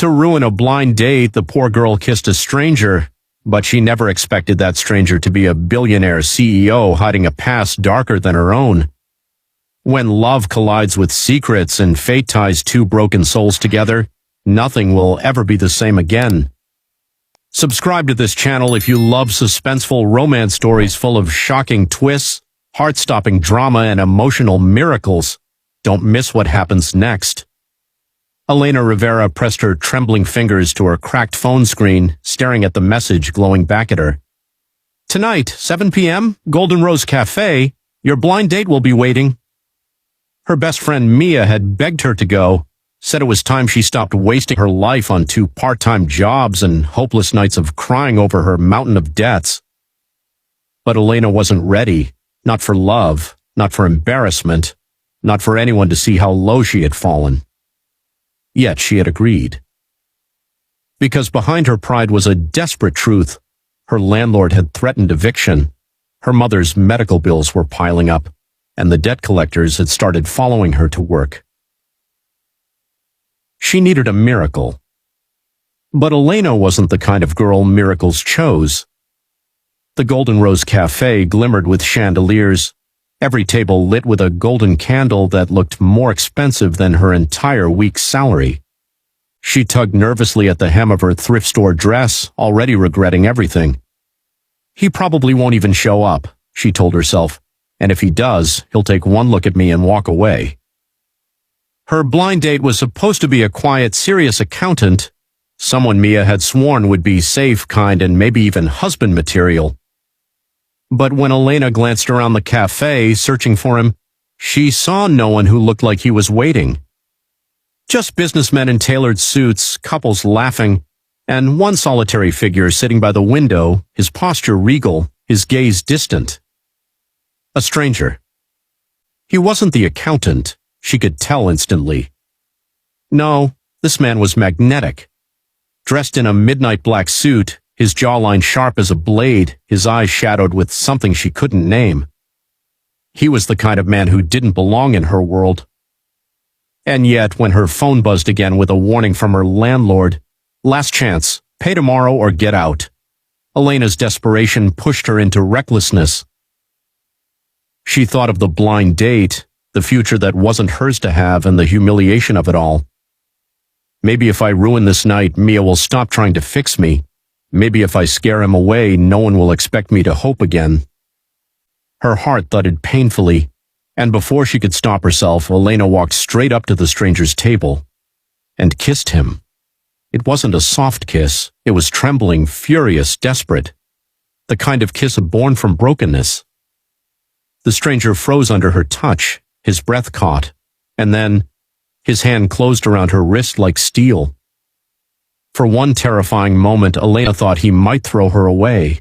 To ruin a blind date, the poor girl kissed a stranger, but she never expected that stranger to be a billionaire CEO hiding a past darker than her own. When love collides with secrets and fate ties two broken souls together, nothing will ever be the same again. Subscribe to this channel if you love suspenseful romance stories full of shocking twists, heart-stopping drama, and emotional miracles. Don't miss what happens next. Elena Rivera pressed her trembling fingers to her cracked phone screen, staring at the message glowing back at her. Tonight, 7 p.m., Golden Rose Cafe. Your blind date will be waiting. Her best friend Mia had begged her to go, said it was time she stopped wasting her life on 2 part-time jobs and hopeless nights of crying over her mountain of debts. But Elena wasn't ready, not for love, not for embarrassment, not for anyone to see how low she had fallen. Yet she had agreed. Because behind her pride was a desperate truth. Her landlord had threatened eviction, her mother's medical bills were piling up, and the debt collectors had started following her to work. She needed a miracle. But Elena wasn't the kind of girl miracles chose. The Golden Rose Cafe glimmered with chandeliers, every table lit with a golden candle that looked more expensive than her entire week's salary. She tugged nervously at the hem of her thrift store dress, already regretting everything. He probably won't even show up, she told herself, and if he does, he'll take one look at me and walk away. Her blind date was supposed to be a quiet, serious accountant, someone Mia had sworn would be safe, kind, and maybe even husband material. But when Elena glanced around the cafe, searching for him, she saw no one who looked like he was waiting. Just businessmen in tailored suits, couples laughing, and one solitary figure sitting by the window, his posture regal, his gaze distant. A stranger. He wasn't the accountant, she could tell instantly. No, this man was magnetic. Dressed in a midnight black suit, his jawline sharp as a blade, his eyes shadowed with something she couldn't name. He was the kind of man who didn't belong in her world. And yet, when her phone buzzed again with a warning from her landlord, last chance, pay tomorrow or get out, Elena's desperation pushed her into recklessness. She thought of the blind date, the future that wasn't hers to have, and the humiliation of it all. Maybe if I ruin this night, Mia will stop trying to fix me. Maybe if I scare him away, no one will expect me to hope again. Her heart thudded painfully, and before she could stop herself, Elena walked straight up to the stranger's table and kissed him. It wasn't a soft kiss. It was trembling, furious, desperate. The kind of kiss born from brokenness. The stranger froze under her touch, his breath caught, and then his hand closed around her wrist like steel. For one terrifying moment, Elena thought he might throw her away.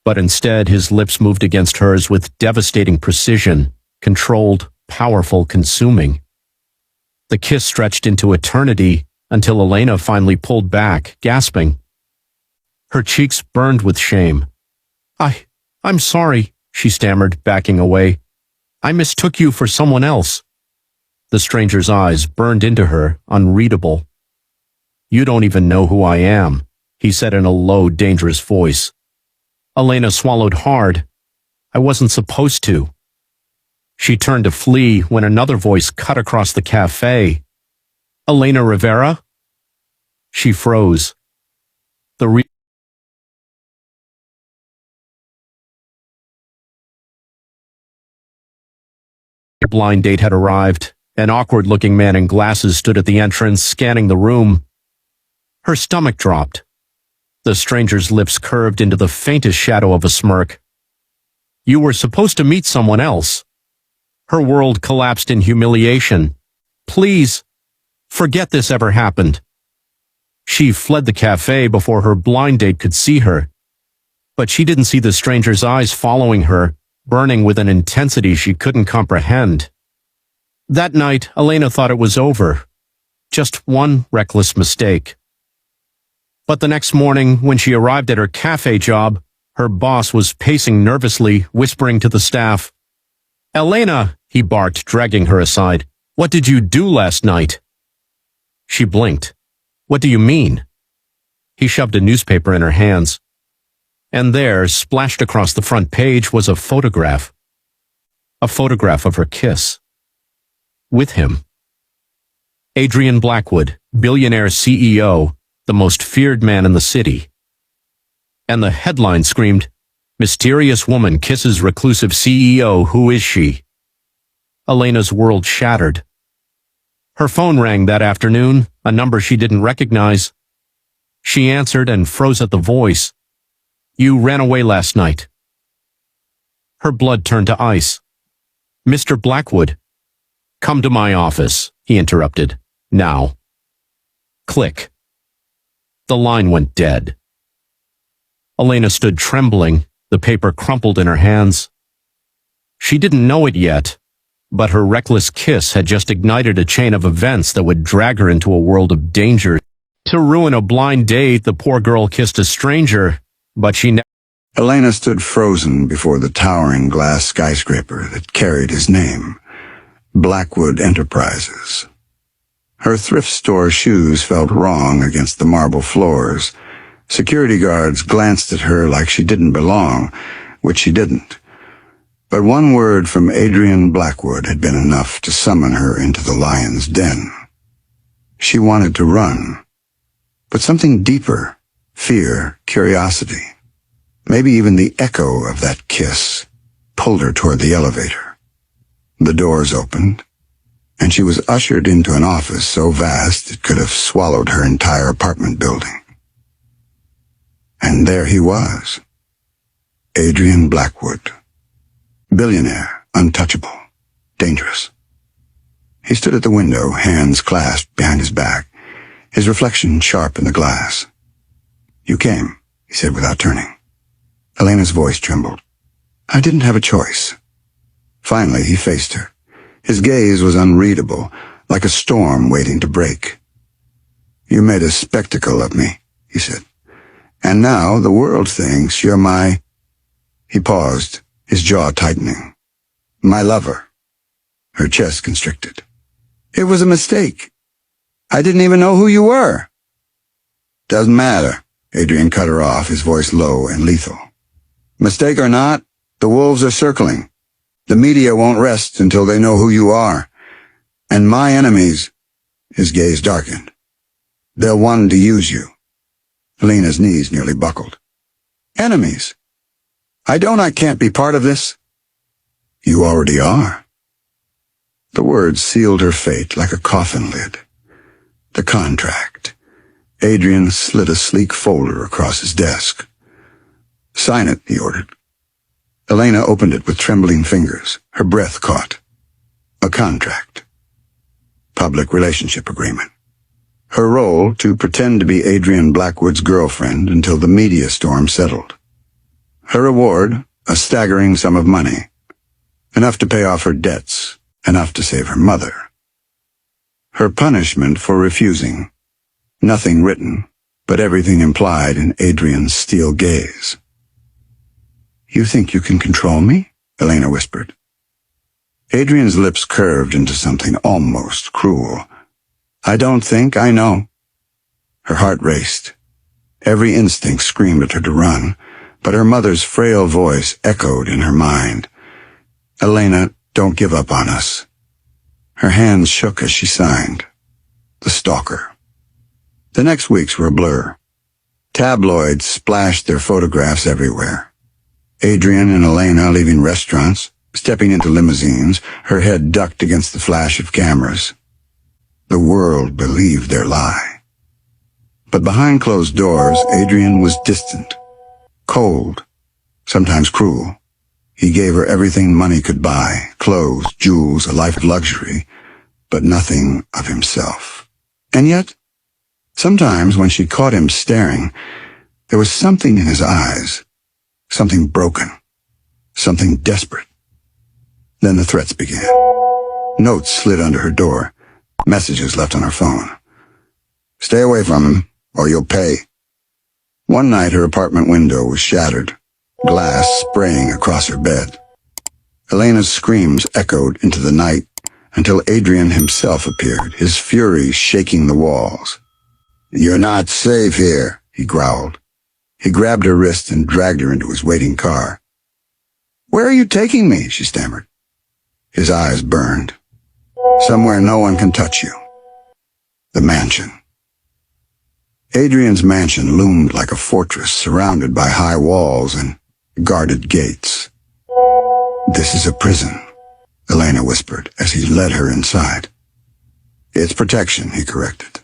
But instead, his lips moved against hers with devastating precision, controlled, powerful, consuming. The kiss stretched into eternity until Elena finally pulled back, gasping. Her cheeks burned with shame. I'm sorry, she stammered, backing away. I mistook you for someone else. The stranger's eyes burned into her, unreadable. You don't even know who I am, he said in a low, dangerous voice. Elena swallowed hard. I wasn't supposed to. She turned to flee when another voice cut across the cafe. Elena Rivera? She froze. The blind date had arrived. An awkward-looking man in glasses stood at the entrance, scanning the room. Her stomach dropped. The stranger's lips curved into the faintest shadow of a smirk. You were supposed to meet someone else. Her world collapsed in humiliation. Please, forget this ever happened. She fled the cafe before her blind date could see her. But she didn't see the stranger's eyes following her, burning with an intensity she couldn't comprehend. That night, Elena thought it was over. Just one reckless mistake. But the next morning, when she arrived at her cafe job, her boss was pacing nervously, whispering to the staff. Elena, he barked, dragging her aside. What did you do last night? She blinked. What do you mean? He shoved a newspaper in her hands. And there, splashed across the front page, was a photograph. A photograph of her kiss. With him. Adrian Blackwood, billionaire CEO, the most feared man in the city. And the headline screamed, "Mysterious woman kisses reclusive CEO, who is she?" Elena's world shattered. Her phone rang that afternoon, a number she didn't recognize. She answered and froze at the voice. "You ran away last night." Her blood turned to ice. "Mr. Blackwood." "Come to my office," he interrupted. "Now." Click. The line went dead. Elena stood trembling, the paper crumpled in her hands. She didn't know it yet, but her reckless kiss had just ignited a chain of events that would drag her into a world of danger. To ruin a blind date, the poor girl kissed a stranger, but she never. Elena stood frozen before the towering glass skyscraper that carried his name, Blackwood Enterprises. Her thrift store shoes felt wrong against the marble floors. Security guards glanced at her like she didn't belong, which she didn't. But one word from Adrian Blackwood had been enough to summon her into the lion's den. She wanted to run, but something deeper, fear, curiosity, maybe even the echo of that kiss, pulled her toward the elevator. The doors opened, and she was ushered into an office so vast it could have swallowed her entire apartment building. And there he was, Adrian Blackwood. Billionaire, untouchable, dangerous. He stood at the window, hands clasped behind his back, his reflection sharp in the glass. "You came," he said without turning. Elena's voice trembled. "I didn't have a choice." Finally, he faced her. His gaze was unreadable, like a storm waiting to break. "You made a spectacle of me," he said. "And now the world thinks you're my—" He paused, his jaw tightening. "My lover." Her chest constricted. "It was a mistake. I didn't even know who you were." "Doesn't matter," Adrian cut her off, his voice low and lethal. "Mistake or not, the wolves are circling. The media won't rest until they know who you are. And my enemies—" His gaze darkened. "They'll want to use you." Elena's knees nearly buckled. "Enemies? I can't be part of this." "You already are." The words sealed her fate like a coffin lid. The contract. Adrian slid a sleek folder across his desk. "Sign it," he ordered. Elena opened it with trembling fingers, her breath caught. A contract. Public relationship agreement. Her role, to pretend to be Adrian Blackwood's girlfriend until the media storm settled. Her reward, a staggering sum of money. Enough to pay off her debts, enough to save her mother. Her punishment for refusing. Nothing written, but everything implied in Adrian's steel gaze. "You think you can control me?" Elena whispered. Adrian's lips curved into something almost cruel. "I don't think, I know." Her heart raced. Every instinct screamed at her to run, but her mother's frail voice echoed in her mind. "Elena, don't give up on us." Her hands shook as she signed. The stalker. The next weeks were a blur. Tabloids splashed their photographs everywhere. Adrian and Elena leaving restaurants, stepping into limousines, her head ducked against the flash of cameras. The world believed their lie. But behind closed doors, Adrian was distant, cold, sometimes cruel. He gave her everything money could buy, clothes, jewels, a life of luxury, but nothing of himself. And yet, sometimes when she caught him staring, there was something in his eyes, something broken, something desperate. Then the threats began. Notes slid under her door, messages left on her phone. "Stay away from him, or you'll pay." One night her apartment window was shattered, glass spraying across her bed. Elena's screams echoed into the night until Adrian himself appeared, his fury shaking the walls. "You're not safe here," he growled. He grabbed her wrist and dragged her into his waiting car. "Where are you taking me?" she stammered. His eyes burned. "Somewhere no one can touch you." The mansion. Adrian's mansion loomed like a fortress surrounded by high walls and guarded gates. "This is a prison," Elena whispered as he led her inside. "It's protection," he corrected,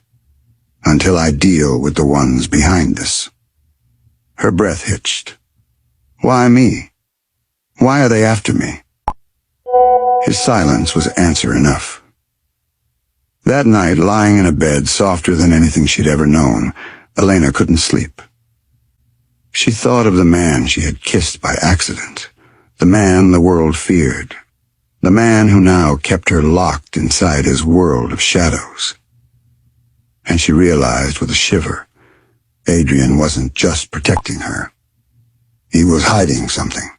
"until I deal with the ones behind this." Her breath hitched. "Why me? Why are they after me?" His silence was answer enough. That night, lying in a bed softer than anything she'd ever known, Elena couldn't sleep. She thought of the man she had kissed by accident, the man the world feared, the man who now kept her locked inside his world of shadows. And she realized with a shiver, Adrian wasn't just protecting her. He was hiding something.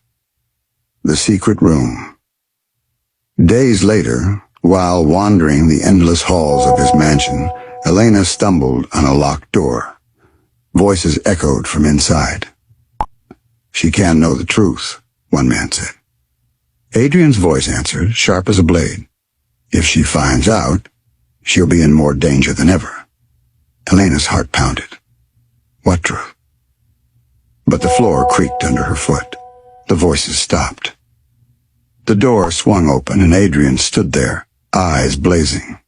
The secret room. Days later, while wandering the endless halls of his mansion, Elena stumbled on a locked door. Voices echoed from inside. "She can't know the truth," one man said. Adrian's voice answered, sharp as a blade. "If she finds out, she'll be in more danger than ever." Elena's heart pounded. What truth? But the floor creaked under her foot. The voices stopped. The door swung open and Adrian stood there, eyes blazing.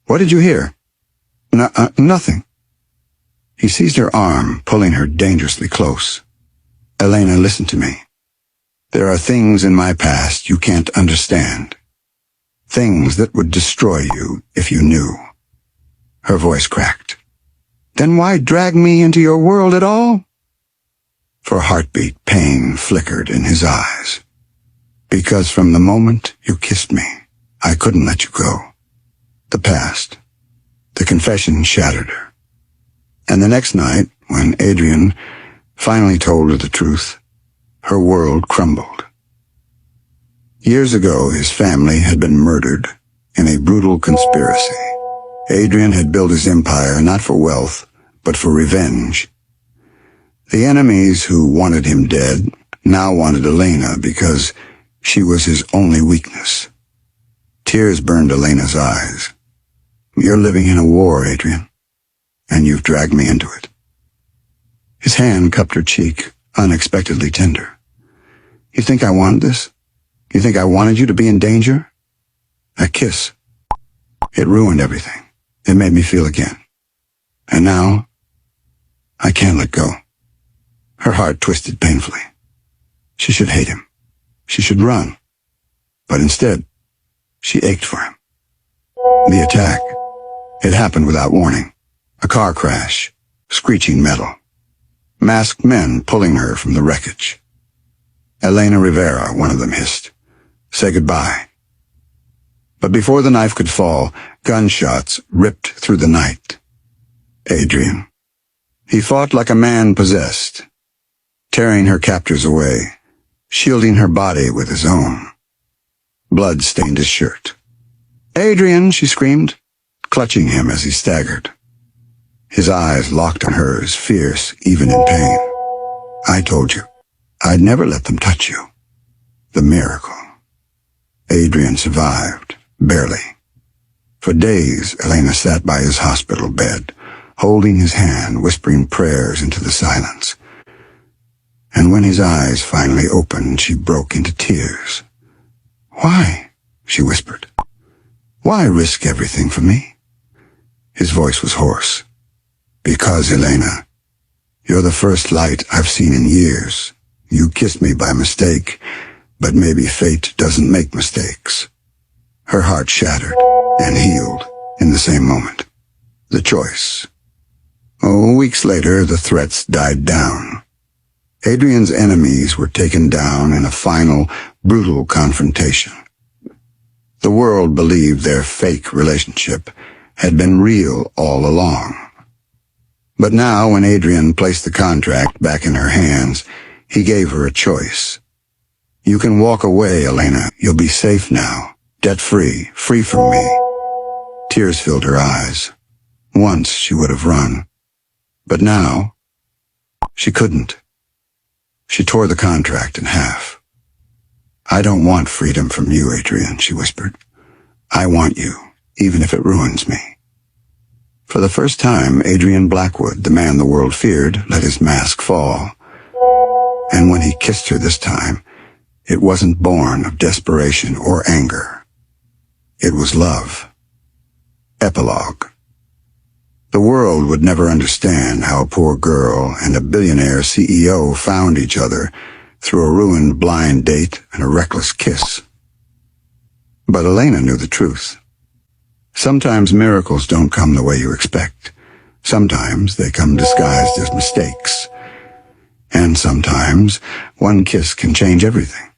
"What did you hear?" Nothing." He seized her arm, pulling her dangerously close. "Elena, listen to me. There are things in my past you can't understand. Things that would destroy you if you knew." Her voice cracked. "Then why drag me into your world at all?" For a heartbeat, pain flickered in his eyes. "Because from the moment you kissed me, I couldn't let you go." The past. The confession shattered her. And the next night, when Adrian finally told her the truth, her world crumbled. Years ago, his family had been murdered in a brutal conspiracy. Adrian had built his empire not for wealth, but for revenge. The enemies who wanted him dead now wanted Elena because she was his only weakness. Tears burned Elena's eyes. "You're living in a war, Adrian, and you've dragged me into it." His hand cupped her cheek, unexpectedly tender. "You think I wanted this? You think I wanted you to be in danger?" A kiss. It ruined everything. It made me feel again. And now, I can't let go. Her heart twisted painfully. She should hate him. She should run. But instead, she ached for him. The attack. It happened without warning. A car crash. Screeching metal. Masked men pulling her from the wreckage. "Elena Rivera," one of them hissed. "Say goodbye." But before the knife could fall, gunshots ripped through the night. Adrian. He fought like a man possessed, tearing her captors away, shielding her body with his own. Blood stained his shirt. "Adrian," she screamed, clutching him as he staggered. His eyes locked on hers, fierce even in pain. "I told you, I'd never let them touch you." The miracle. Adrian survived, barely. For days, Elena sat by his hospital bed, holding his hand, whispering prayers into the silence. And when his eyes finally opened, she broke into tears. "Why?" she whispered. "Why risk everything for me?" His voice was hoarse. "Because, Elena, you're the first light I've seen in years. You kissed me by mistake, but maybe fate doesn't make mistakes." Her heart shattered and healed in the same moment. The choice. Weeks later, the threats died down. Adrian's enemies were taken down in a final, brutal confrontation. The world believed their fake relationship had been real all along. But now, when Adrian placed the contract back in her hands, he gave her a choice. "You can walk away, Elena. You'll be safe now, debt-free, free from me." Tears filled her eyes. Once she would have run, but now she couldn't. She tore the contract in half. "I don't want freedom from you, Adrian," she whispered. "I want you, even if it ruins me." For the first time, Adrian Blackwood, the man the world feared, let his mask fall. And when he kissed her this time, it wasn't born of desperation or anger. It was love. Epilogue. The world would never understand how a poor girl and a billionaire CEO found each other through a ruined blind date and a reckless kiss. But Elena knew the truth. Sometimes miracles don't come the way you expect. Sometimes they come disguised as mistakes. And sometimes one kiss can change everything.